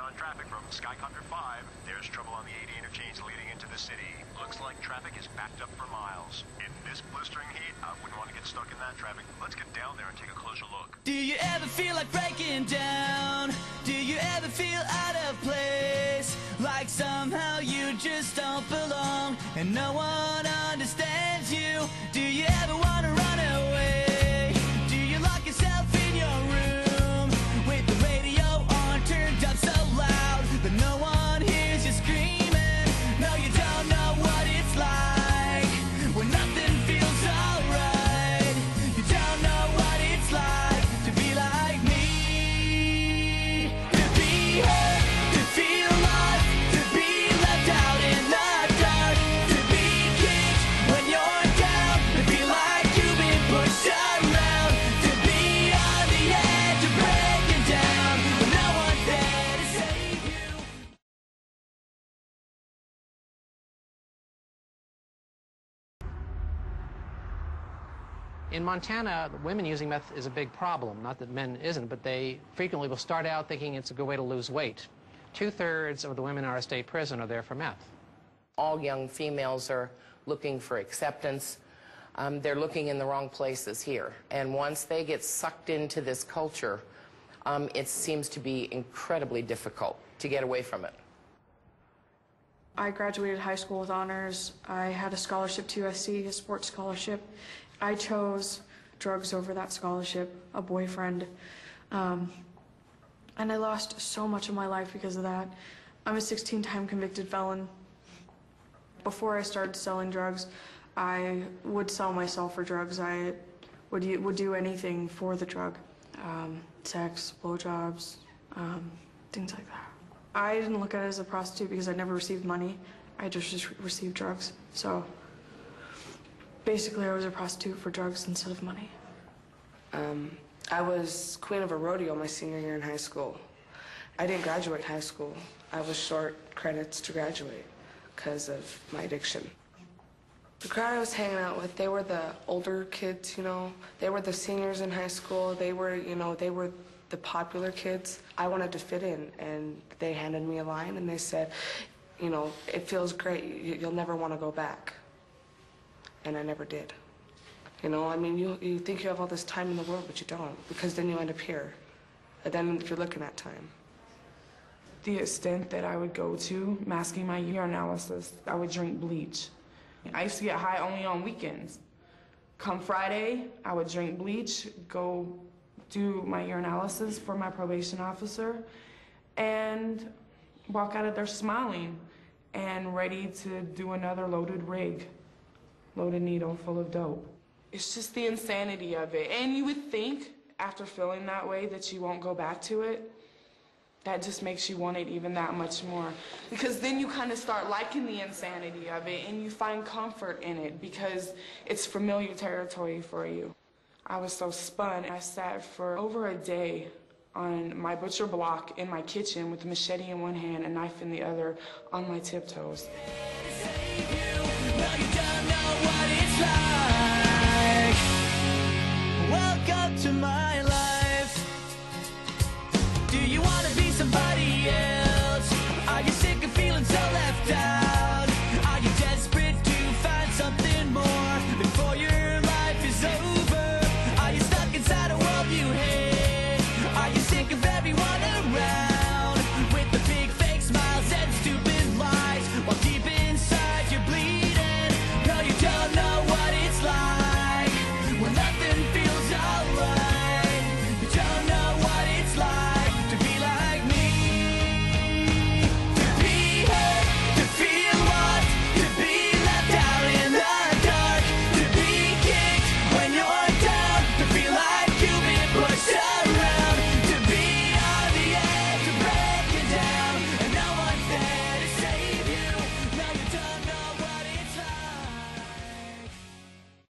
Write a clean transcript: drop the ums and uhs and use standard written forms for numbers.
on traffic from Skycopter 5. There's trouble on the 80 interchange leading into the city. Looks like traffic is backed up for miles. In this blistering heat, I wouldn't want to get stuck in that traffic. Let's get down there and take a closer look. Do you ever feel like breaking down? Do you ever feel out of place? Like somehow you just don't belong and no one understands you? Do you ever want to run away? Do you lock yourself in your room with the radio on turned up so loud that no one hears you screaming? No, you don't know what it's like when nothing feels alright. You don't know what it's like to be like me, to be hurt, to feel lost, to be left out in the dark, to be kicked when you're down, to feel like you've been pushed around, to be on the edge of breaking down when no one's there to save you. In Montana, women using meth is a big problem. Not that men isn't, but they frequently will start out thinking it's a good way to lose weight. 2/3 of the women in our state prison are there for meth. All young females are looking for acceptance. They're looking in the wrong places here. And once they get sucked into this culture, it seems to be incredibly difficult to get away from it. I graduated high school with honors. I had a scholarship to USC, a sports scholarship. I chose drugs over that scholarship, a boyfriend, and I lost so much of my life because of that. I'm a 16-time convicted felon. Before I started selling drugs, I would sell myself for drugs. I would do anything for the drug, sex, blowjobs, things like that. I didn't look at it as a prostitute because I never received money. I just received drugs. So basically, I was a prostitute for drugs instead of money. I was queen of a rodeo my senior year in high school. I didn't graduate high school. I was short credits to graduate because of my addiction. The crowd I was hanging out with, they were the older kids, you know. They were the seniors in high school. They were, you know, they were the popular kids. I wanted to fit in, and they handed me a line, and they said, you know, it feels great. You'll never want to go back. And I never did. You know, I mean, you think you have all this time in the world, but you don't, because then you end up here. And then you're looking at time. The extent that I would go to, masking my urinalysis, I would drink bleach. I used to get high only on weekends. Come Friday, I would drink bleach, go do my urinalysis for my probation officer, and walk out of there smiling and ready to do another loaded rig. Loaded needle full of dope. It's just the insanity of it. And you would think, after feeling that way, that you won't go back to it. That just makes you want it even that much more. Because then you kind of start liking the insanity of it, and you find comfort in it because it's familiar territory for you. I was so spun. I sat for over a day on my butcher block in my kitchen with a machete in one hand, a knife in the other, on my tiptoes. Welcome to my life. Do you want to